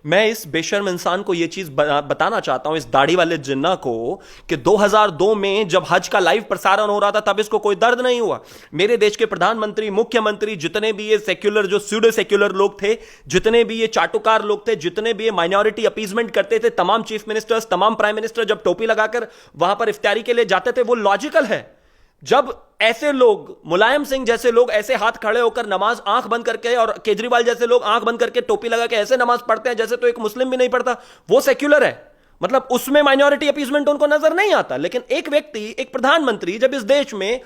मैं इस बेशर्म इंसान को यह चीज बताना चाहता हूं, इस दाढ़ी वाले जिन्ना को, कि 2002 में जब हज का लाइव प्रसारण हो रहा था तब इसको कोई दर्द नहीं हुआ। मेरे देश के प्रधानमंत्री, मुख्यमंत्री, जितने भी ये सेक्युलर, जो स्यूडो सेक्युलर लोग थे, जितने भी ये चाटुकार लोग थे, जितने भी ये माइनॉरिटी अपीजमेंट करते थे, तमाम चीफ मिनिस्टर्स, तमाम प्राइम मिनिस्टर जब टोपी लगाकर वहां पर इफ्तारी के लिए जाते थे, वो लॉजिकल है। जब ऐसे लोग, मुलायम सिंह जैसे लोग ऐसे हाथ खड़े होकर नमाज आंख बंद करके, और केजरीवाल जैसे लोग आंख बंद करके टोपी लगा के ऐसे नमाज पढ़ते हैं जैसे तो एक मुस्लिम भी नहीं पढ़ता, वो सेक्युलर है। मतलब उसमें माइनॉरिटी अपीजमेंट उनको नजर नहीं आता। लेकिन एक व्यक्ति, एक प्रधानमंत्री, जब इस देश में,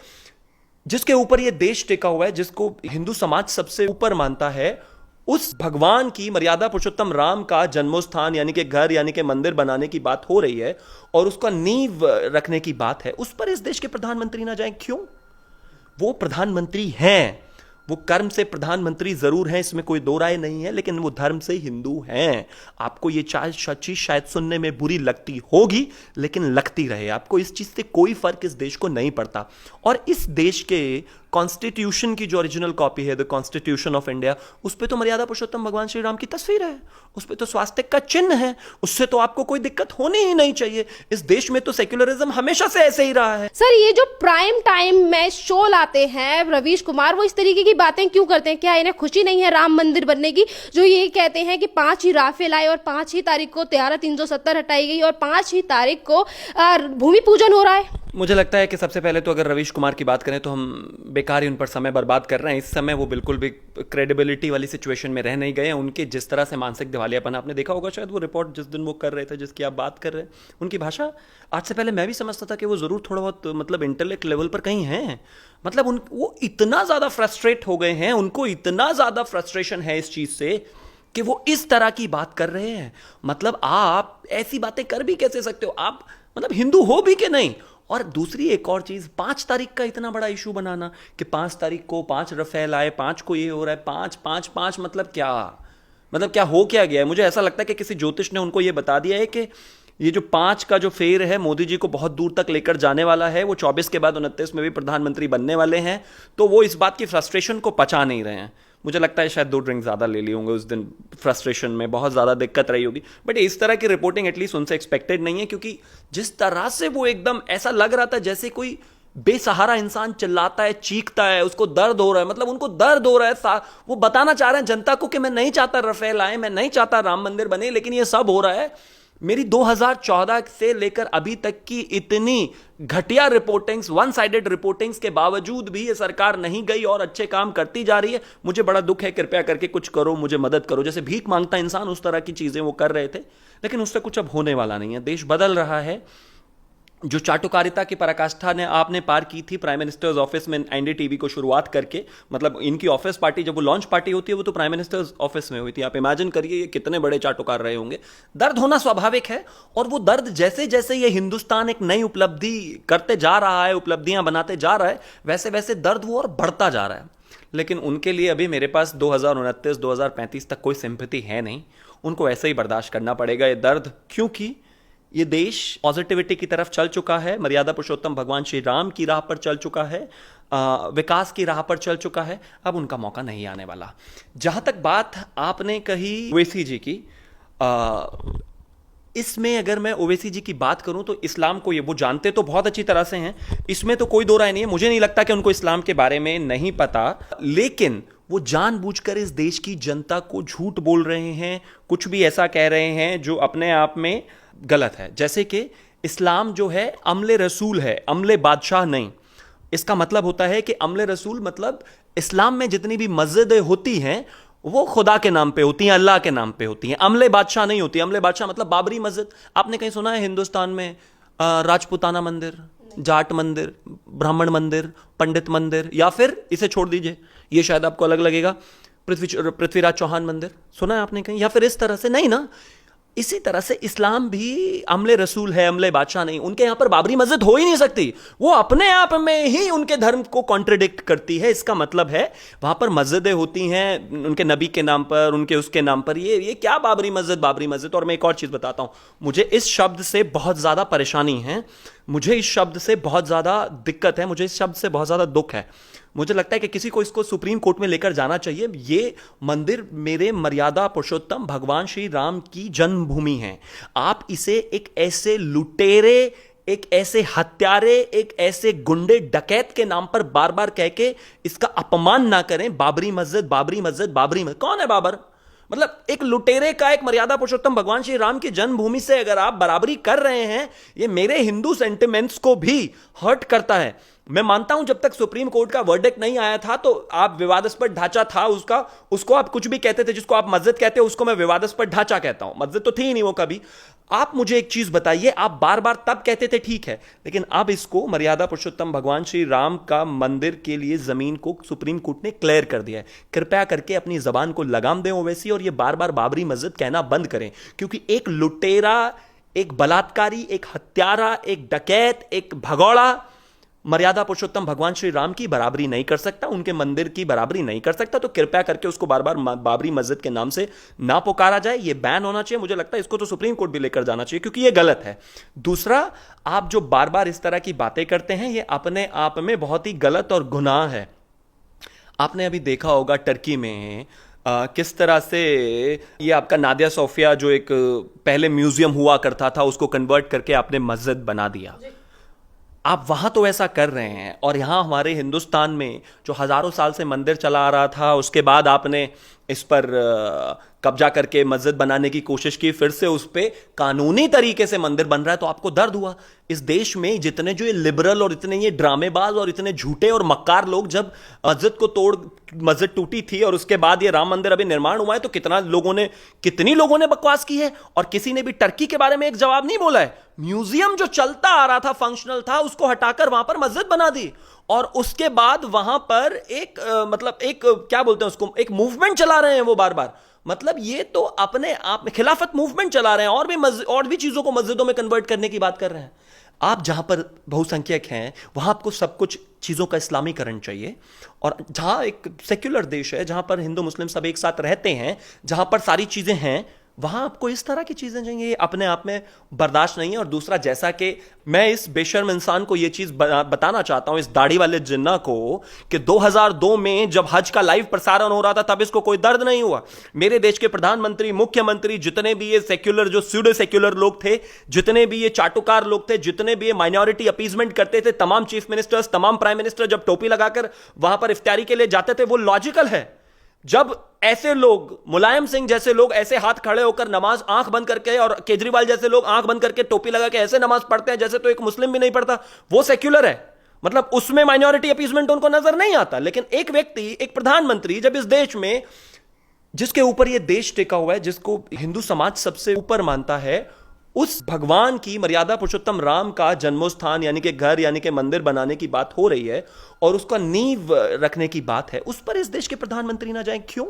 जिसके ऊपर यह देश टिका हुआ है, जिसको हिंदू समाज सबसे ऊपर मानता है, उस भगवान की, मर्यादा पुरुषोत्तम राम का जन्मोस्थान यानी कि घर, यानी कि मंदिर बनाने की बात हो रही है और उसका नींव रखने की बात है, उस पर इस देश के प्रधानमंत्री ना जाएं, क्यों? वो प्रधानमंत्री हैं, वो कर्म से प्रधानमंत्री जरूर हैं, इसमें कोई दो राय नहीं है, लेकिन वो धर्म से हिंदू हैं। आपको ये चीज शायद सुनने में बुरी लगती होगी, लेकिन लगती रहे, आपको इस चीज से कोई फर्क इस देश को नहीं पड़ता। और इस देश के कॉन्स्टिट्यूशन की जो ओरिजिनल कॉपी है, द कॉन्स्टिट्यूशन ऑफ इंडिया, उस पर तो मर्यादा पुरुषोत्तम भगवान श्री राम की तस्वीर है, उस पर तो स्वास्तिक का चिन्ह है, उससे तो आपको कोई दिक्कत होनी ही नहीं चाहिए। इस देश में तो सेक्युलरिज्म हमेशा से ऐसे ही रहा है। सर, ये जो प्राइम टाइम में शो लाते हैं रवीश कुमार, वो इस तरीके की बातें क्यों करते हैं? क्या इन्हें खुशी नहीं है राम मंदिर बनने की? जो ये कहते हैं कि 5 ही राफेल आए और 5 ही तारीख को त्यारा 370 हटाई गई और 5 ही तारीख को भूमि पूजन हो रहा है। मुझे लगता है कि सबसे पहले तो अगर रवीश कुमार की बात करें तो हम बेकार ही उन पर समय बर्बाद कर रहे हैं। इस समय वो बिल्कुल भी क्रेडिबिलिटी वाली सिचुएशन में रह नहीं गए हैं। उनके जिस तरह से मानसिक दिवालियापन आपने देखा होगा, शायद वो रिपोर्ट जिस दिन वो कर रहे थे, जिसकी आप बात कर रहे हैं, उनकी भाषा आज से पहले मैं भी समझता था कि वो ज़रूर थोड़ा बहुत मतलब इंटेलेक्ट लेवल पर कहीं हैं। मतलब वो इतना ज़्यादा फ्रस्ट्रेट हो गए हैं, उनको इतना ज़्यादा फ्रस्ट्रेशन है इस चीज़ से कि वो इस तरह की बात कर रहे हैं। मतलब आप ऐसी बातें कर भी कैसे सकते हो? आप मतलब हिंदू हो भी कि नहीं? और दूसरी एक और चीज, 5 तारीख का इतना बड़ा इशू बनाना कि 5 तारीख को 5 रफेल आए, 5 को ये हो रहा है, 5 5 5, मतलब क्या? मतलब क्या हो क्या गया है? मुझे ऐसा लगता है कि किसी ज्योतिष ने उनको ये बता दिया है कि ये जो 5 का जो फेर है मोदी जी को बहुत दूर तक लेकर जाने वाला है। वो 24 के बाद 29 में भी प्रधानमंत्री बनने वाले हैं, तो वो इस बात की फ्रस्ट्रेशन को पचा नहीं रहे हैं। मुझे लगता है शायद 2 ड्रिंक ज़्यादा ले लिए होंगे उस दिन, फ्रस्ट्रेशन में बहुत ज़्यादा दिक्कत रही होगी। बट इस तरह की रिपोर्टिंग एटलीस्ट उनसे एक्सपेक्टेड नहीं है, क्योंकि जिस तरह से वो एकदम ऐसा लग रहा था जैसे कोई बेसहारा इंसान चिल्लाता है, चीखता है, उसको दर्द हो रहा है। मतलब उनको दर्द हो रहा है, वो बताना चाह रहे हैं जनता को कि मैं नहीं चाहता रफेल आए, मैं नहीं चाहता राम मंदिर बने, लेकिन ये सब हो रहा है। मेरी 2014 से लेकर अभी तक की इतनी घटिया रिपोर्टिंग्स, वन साइडेड रिपोर्टिंग्स के बावजूद भी ये सरकार नहीं गई और अच्छे काम करती जा रही है। मुझे बड़ा दुख है, कृपया करके कुछ करो, मुझे मदद करो। जैसे भीख मांगता इंसान, उस तरह की चीजें वो कर रहे थे, लेकिन उससे कुछ अब होने वाला नहीं है। देश बदल रहा है। जो चाटुकारिता की पराकाष्ठा ने आपने पार की थी प्राइम मिनिस्टर्स ऑफिस में एनडीटीवी को शुरुआत करके, मतलब इनकी ऑफिस पार्टी, जब वो लॉन्च पार्टी होती है वो तो प्राइम मिनिस्टर्स ऑफिस में हुई थी। आप इमेजिन करिए ये कितने बड़े चाटुकार रहे होंगे। दर्द होना स्वाभाविक है, और वो दर्द जैसे जैसे ये हिंदुस्तान एक नई उपलब्धि करते जा रहा है, उपलब्धियां बनाते जा रहा है, वैसे वैसे दर्द वो और बढ़ता जा रहा है। लेकिन उनके लिए अभी मेरे पास 2029 2035 तक कोई सिंपैथी है नहीं। उनको ऐसे ही बर्दाश्त करना पड़ेगा ये दर्द, क्योंकि ये देश पॉजिटिविटी की तरफ चल चुका है, मर्यादा पुरुषोत्तम भगवान श्री राम की राह पर चल चुका है, विकास की राह पर चल चुका है। अब उनका मौका नहीं आने वाला। जहां तक बात आपने कही ओवैसी जी की, इसमें अगर मैं ओवैसी जी की बात करूं तो इस्लाम को ये वो जानते तो बहुत अच्छी तरह से हैं, इसमें तो कोई दो राय नहीं है। मुझे नहीं लगता कि उनको इस्लाम के बारे में नहीं पता, लेकिन वो जानबूझकर इस देश की जनता को झूठ बोल रहे हैं, कुछ भी ऐसा कह रहे हैं जो अपने आप में गलत है। जैसे कि इस्लाम जो है अमले रसूल है, अमले बादशाह नहीं। इसका मतलब होता है कि अमले रसूल मतलब इस्लाम में जितनी भी मस्जिदें होती हैं वो खुदा के नाम पे होती हैं, अल्लाह के नाम पे होती हैं, अमले बादशाह नहीं होती। अमले बादशाह मतलब बाबरी मस्जिद। आपने कहीं सुना है हिंदुस्तान में राजपूताना चौहान मंदिर, जाट मंदिर, ब्राह्मण मंदिर, पंडित मंदिर, या फिर इसे छोड़ दीजिए, ये शायद आपको अलग लगेगा, पृथ्वीराज चौहान मंदिर सुना है आपने कहीं? या फिर इस तरह से नहीं ना। इसी तरह से इस्लाम भी अमले रसूल है, अमले बादशाह नहीं। उनके यहां पर बाबरी मस्जिद हो ही नहीं सकती, वो अपने आप में ही उनके धर्म को कॉन्ट्रडिक्ट करती है। इसका मतलब है वहां पर मस्जिदें होती हैं उनके नबी के नाम पर, उनके उसके नाम पर। ये क्या बाबरी मस्जिद, बाबरी मस्जिद। और मैं एक और चीज बताता हूं, मुझे इस शब्द से बहुत ज्यादा परेशानी है, मुझे इस शब्द से बहुत ज्यादा दिक्कत है, मुझे इस शब्द से बहुत ज्यादा दुख है। मुझे लगता है कि किसी को इसको सुप्रीम कोर्ट में लेकर जाना चाहिए। ये मंदिर मेरे मर्यादा पुरुषोत्तम भगवान श्री राम की जन्मभूमि है। आप इसे एक ऐसे लुटेरे, एक ऐसे हत्यारे, एक ऐसे गुंडे डकैत के नाम पर बार बार कह के इसका अपमान ना करें। बाबरी मस्जिद, बाबरी मस्जिद, बाबरी मस्जिद, कौन है बाबर? मतलब एक लुटेरे का, एक मर्यादा पुरुषोत्तम भगवान श्री राम की जन्मभूमि से अगर आप बराबरी कर रहे हैं, ये मेरे हिंदू सेंटिमेंट्स को भी हर्ट करता है। मैं मानता हूं जब तक सुप्रीम कोर्ट का वर्डिक्ट नहीं आया था तो आप विवादास्पद ढांचा था उसका, उसको आप कुछ भी कहते थे। जिसको आप मस्जिद कहते हो उसको मैं विवादास्पद ढांचा कहता हूं। मस्जिद तो थी ही नहीं वो कभी। आप मुझे एक चीज बताइए, आप बार बार तब कहते थे ठीक है, लेकिन अब इसको मर्यादा पुरुषोत्तम भगवान श्री राम का मंदिर के लिए जमीन को सुप्रीम कोर्ट ने क्लियर कर दिया है। कृपया करके अपनी जबान को लगाम दें ओवैसी, और ये बार बार बाबरी मस्जिद कहना बंद करें, क्योंकि एक लुटेरा, एक बलात्कारी, एक हत्यारा, एक डकैत, एक भगौड़ा मर्यादा पुरुषोत्तम भगवान श्री राम की बराबरी नहीं कर सकता, उनके मंदिर की बराबरी नहीं कर सकता। तो कृपया करके उसको बार बार बाबरी मस्जिद के नाम से ना पुकारा जाए। ये बैन होना चाहिए। मुझे लगता है इसको तो सुप्रीम कोर्ट भी लेकर जाना चाहिए, क्योंकि ये गलत है। दूसरा, आप जो बार बार इस तरह की बातें करते हैं, ये अपने आप में बहुत ही गलत और गुनाह है। आपने अभी देखा होगा टर्की में किस तरह से ये आपका नादिया सोफिया, जो एक पहले म्यूजियम हुआ करता था, उसको कन्वर्ट करके आपने मस्जिद बना दिया। आप वहां तो ऐसा कर रहे हैं, और यहां हमारे हिंदुस्तान में जो हजारों साल से मंदिर चला आ रहा था, उसके बाद आपने इस पर कब्जा करके मस्जिद बनाने की कोशिश की, फिर से उस पर कानूनी तरीके से मंदिर बन रहा है, तो आपको दर्द हुआ। इस देश में जितने जो ये लिबरल और इतने ये ड्रामेबाज और इतने झूठे और मक्कार लोग, जब मस्जिद को तोड़, मस्जिद टूटी थी और उसके बाद ये राम मंदिर अभी निर्माण हुआ है, तो कितनी लोगों ने बकवास की है, और किसी ने भी टर्की के बारे में एक जवाब नहीं बोला है। म्यूजियम जो चलता आ रहा था, फंक्शनल था, उसको हटाकर वहां पर मस्जिद बना दी, और उसके बाद वहां पर एक मतलब एक क्या बोलते हैं उसको, एक मूवमेंट चला रहे हैं वो बार बार। मतलब ये तो अपने आप में खिलाफत मूवमेंट चला रहे हैं, और भी चीजों को मस्जिदों में कन्वर्ट करने की बात कर रहे हैं। आप जहां पर बहुसंख्यक हैं, वहां आपको सब कुछ चीजों का इस्लामीकरण चाहिए, और जहां एक सेक्युलर देश है, जहां पर हिंदू मुस्लिम सब एक साथ रहते हैं, जहां पर सारी चीजें हैं, वहां आपको इस तरह की चीजें चाहिए। अपने आप में बर्दाश्त नहीं है। और दूसरा, जैसा कि मैं इस बेशर्म इंसान को यह चीज बताना चाहता हूं, इस दाढ़ी वाले जिन्ना को, कि 2002 में जब हज का लाइव प्रसारण हो रहा था, तब इसको कोई दर्द नहीं हुआ। मेरे देश के प्रधानमंत्री, मुख्यमंत्री, जितने भी ये सेक्युलर, जो स्यूडो सेक्युलर लोग थे, जितने भी ये चाटुकार लोग थे, जितने भी ये माइनॉरिटी अपीजमेंट करते थे, तमाम चीफ मिनिस्टर्स, तमाम प्राइम मिनिस्टर जब टोपी लगाकर वहां पर इफ्तारी के लिए जाते थे, वो लॉजिकल है। जब ऐसे लोग, मुलायम सिंह जैसे लोग ऐसे हाथ खड़े होकर नमाज आंख बंद करके, और केजरीवाल जैसे लोग आंख बंद करके टोपी लगा के ऐसे नमाज पढ़ते हैं जैसे तो एक मुस्लिम भी नहीं पढ़ता, वो सेक्युलर है। मतलब उसमें माइनॉरिटी अपीजमेंट उनको नजर नहीं आता। लेकिन एक व्यक्ति, एक प्रधानमंत्री, जब इस देश में, जिसके ऊपर यह देश टिका हुआ है, जिसको हिंदू समाज सबसे ऊपर मानता है, उस भगवान की, मर्यादा पुरुषोत्तम राम का जन्मस्थान यानी कि घर, यानी कि मंदिर बनाने की बात हो रही है, और उसका नींव रखने की बात है, उस पर इस देश के प्रधानमंत्री ना जाएं। क्यों?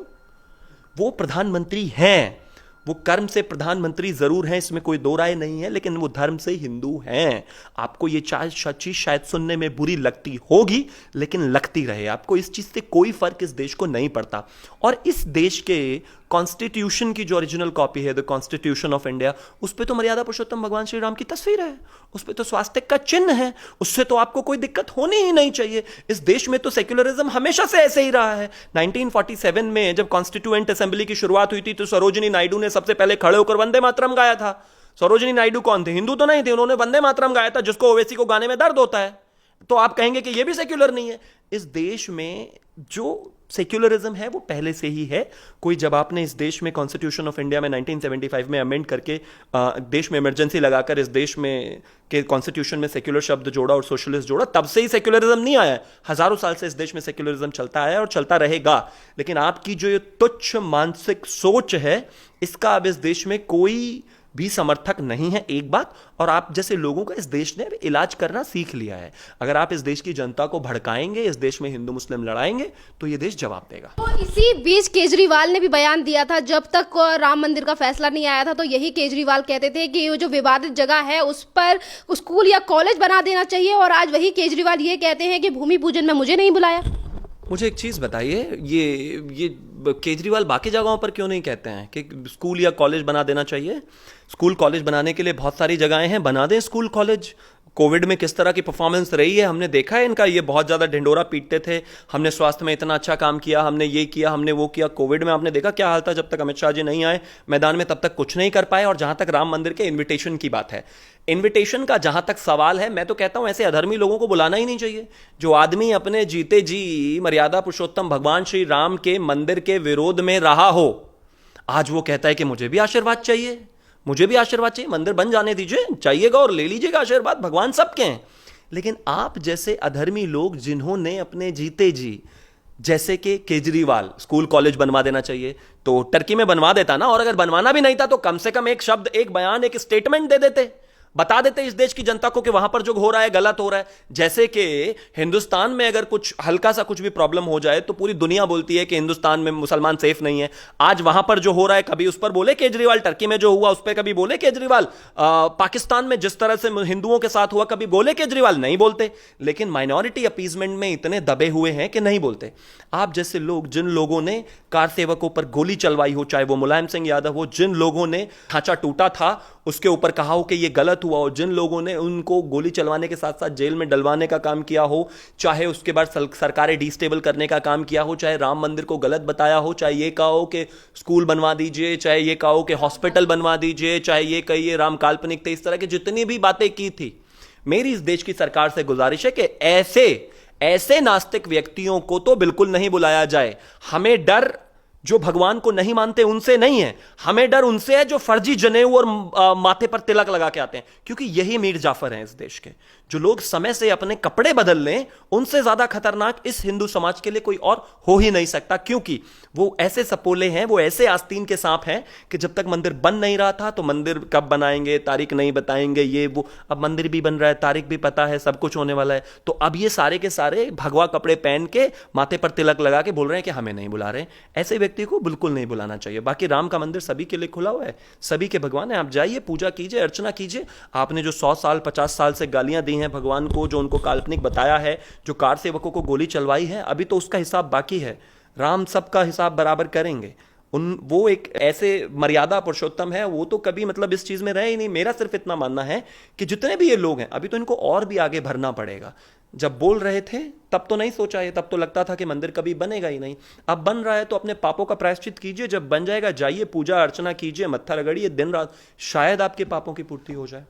वो प्रधानमंत्री हैं, वो कर्म से प्रधानमंत्री जरूर हैं, इसमें कोई दो राय नहीं है, लेकिन वो धर्म से हिंदू हैं। आपको ये चीज शायद सुनने में बुरी लगती होगी, लेकिन लगती रहे, आपको इस चीज से कोई फर्क इस देश को नहीं पड़ता। और इस देश के कॉन्स्टिट्यूशन की जो ओरिजिनल कॉपी है, द कॉन्स्टिट्यूशन ऑफ इंडिया, उस पर तो मर्यादा पुरुषोत्तम भगवान श्री राम की तस्वीर है, उस पर तो स्वास्तिक का चिन्ह है, उससे तो आपको कोई दिक्कत होनी ही नहीं चाहिए। इस देश में तो सेक्युलरिज्म हमेशा से ऐसे ही रहा है। 1947 में जब कॉन्स्टिट्यूएंट असेंबली की शुरुआत हुई थी, तो सरोजिनी नायडू ने सबसे पहले खड़े होकर वंदे मातरम गाया था। सरोजिनी नायडू कौन थे? हिंदू तो नहीं थे, उन्होंने वंदे मातरम गाया था, जिसको ओवैसी को गाने में दर्द होता है। तो आप कहेंगे कि यह भी सेक्युलर नहीं है। इस देश में जो सेक्युलरिज्म है वो पहले से ही है। कोई, जब आपने इस देश में कॉन्स्टिट्यूशन ऑफ इंडिया में 1975 में अमेंड करके देश में इमरजेंसी लगाकर इस देश में के कॉन्स्टिट्यूशन में सेक्युलर शब्द जोड़ा और सोशलिस्ट जोड़ा, तब से ही सेक्युलरिज्म नहीं आया है। हजारों साल से इस देश में सेक्युलरिज्म चलता आया और चलता रहेगा। लेकिन आपकी जो ये तुच्छ मानसिक सोच है, इसका अब इस देश में कोई भी समर्थक नहीं है, एक बात। और आप जैसे लोगों का इस देश ने इलाज करना सीख लिया है। अगर आप इस देश की जनता को भड़काएंगे, इस देश में हिंदू मुस्लिम लड़ाएंगे, तो ये देश जवाब देगा। तो इसी बीच केजरीवाल ने भी बयान दिया था, जब तक राम मंदिर का फैसला नहीं आया था, तो यही केजरीवाल कहते थे कि जो विवादित जगह है उस पर स्कूल या कॉलेज बना देना चाहिए, और आज वही केजरीवाल ये कहते हैं कि भूमि पूजन में मुझे नहीं बुलाया। मुझे एक चीज़ बताइए, ये केजरीवाल बाकी जगहों पर क्यों नहीं कहते हैं कि स्कूल या कॉलेज बना देना चाहिए? स्कूल कॉलेज बनाने के लिए बहुत सारी जगहें हैं, बना दें स्कूल कॉलेज। कोविड में किस तरह की परफॉर्मेंस रही है हमने देखा है इनका। ये बहुत ज़्यादा ढिंडोरा पीटते थे, हमने स्वास्थ्य में इतना अच्छा काम किया, हमने ये किया, हमने वो किया। कोविड में आपने देखा क्या हाल था, जब तक अमित शाह जी नहीं आए मैदान में तब तक कुछ नहीं कर पाए। और जहां तक राम मंदिर के इन्विटेशन की बात है, इन्विटेशन का जहां तक सवाल है, मैं तो कहता हूं ऐसे अधर्मी लोगों को बुलाना ही नहीं चाहिए। जो आदमी अपने जीते जी मर्यादा पुरुषोत्तम भगवान श्री राम के मंदिर के विरोध में रहा हो, आज वो कहता है कि मुझे भी आशीर्वाद चाहिए, मुझे भी आशीर्वाद चाहिए। मंदिर बन जाने दीजिए, चाहिएगा और ले लीजिएगा आशीर्वाद, भगवान सबके हैं। लेकिन आप जैसे अधर्मी लोग जिन्होंने अपने जीते जी, जैसे कि केजरीवाल स्कूल कॉलेज बनवा देना चाहिए तो टर्की में बनवा देता ना, और अगर बनवाना भी नहीं था तो कम से कम एक शब्द, एक बयान, एक स्टेटमेंट दे देते, बता देते इस देश की जनता को कि वहां पर जो हो रहा है गलत हो रहा है। जैसे कि हिंदुस्तान में अगर कुछ हल्का सा कुछ भी प्रॉब्लम हो जाए तो पूरी दुनिया बोलती है कि हिंदुस्तान में मुसलमान सेफ नहीं है। आज वहां पर जो हो रहा है कभी उस पर बोले केजरीवाल, टर्की में जो हुआ उस पर कभी बोले केजरीवाल, पाकिस्तान में जिस तरह से हिंदुओं के साथ हुआ कभी बोले केजरीवाल, नहीं बोलते। लेकिन माइनॉरिटी अपीजमेंट में इतने दबे हुए हैं कि नहीं बोलते। आप जैसे लोग, जिन लोगों ने कार सेवकों पर गोली चलवाई हो, चाहे वो मुलायम सिंह यादव हो, जिन लोगों ने ढांचा टूटा था उसके ऊपर कहा हो कि ये गलत हुआ हो, जिन लोगों ने उनको गोली चलवाने के साथ साथ जेल में डलवाने का काम किया हो, चाहे उसके बाद सरकारें डिस्टेबल करने का काम किया हो, चाहे राम मंदिर को गलत बताया हो, चाहे ये कहा हो कि स्कूल बनवा दीजिए, चाहे ये कहा हो कि हॉस्पिटल बनवा दीजिए, चाहे ये कहिए राम काल्पनिक थे, इस तरह की जितनी भी बातें की थी, मेरी इस देश की सरकार से गुजारिश है कि ऐसे नास्तिक व्यक्तियों को तो बिल्कुल नहीं बुलाया जाए। हमें डर जो भगवान को नहीं मानते उनसे नहीं है, हमें डर उनसे है जो फर्जी जनेऊ और माथे पर तिलक लगा के आते हैं। क्योंकि यही मीर जाफर हैं इस देश के। जो लोग समय से अपने कपड़े बदल लें, उनसे ज्यादा खतरनाक इस हिंदू समाज के लिए कोई और हो ही नहीं सकता। क्योंकि वो ऐसे सपोले हैं, वो ऐसे आस्तीन के सांप हैं कि जब तक मंदिर बन नहीं रहा था तो मंदिर कब बनाएंगे, तारीख नहीं बताएंगे, ये वो। अब मंदिर भी बन रहा है, तारीख भी पता है, सब कुछ होने वाला है, तो अब ये सारे के सारे भगवा कपड़े पहन के माथे पर तिलक लगा के बोल रहे हैं कि हमें नहीं बुला रहे हैं। ऐसे व्यक्ति को बिल्कुल नहीं बुलाना चाहिए। बाकी राम का मंदिर सभी के लिए खुला हुआ है, सभी के भगवान है, आप जाइए, पूजा कीजिए, अर्चना कीजिए। आपने जो 100 साल 50 साल से गालियां दी हैं भगवान को, जो उनको काल्पनिक बताया है, जो कार सेवकों को गोली चलवाई है, अभी तो उसका हिसाब बाकी है। राम सबका हिसाब बराबर करेंगे। वो एक ऐसे मर्यादा पुरुषोत्तम है, वो तो कभी मतलब इस चीज में रहे ही नहीं। मेरा सिर्फ इतना मानना है कि जितने भी ये लोग हैं, अभी तो इनको और भी आगे भरना पड़ेगा। जब बोल रहे थे तब तो नहीं सोचा ये, तब तो लगता था कि मंदिर कभी बनेगा ही नहीं। अब बन रहा है तो अपने पापों का प्रायश्चित कीजिए, जब बन जाएगा जाइए, पूजा अर्चना कीजिए, मत्था रगड़िए दिन रात, शायद आपके पापों की पूर्ति हो जाए।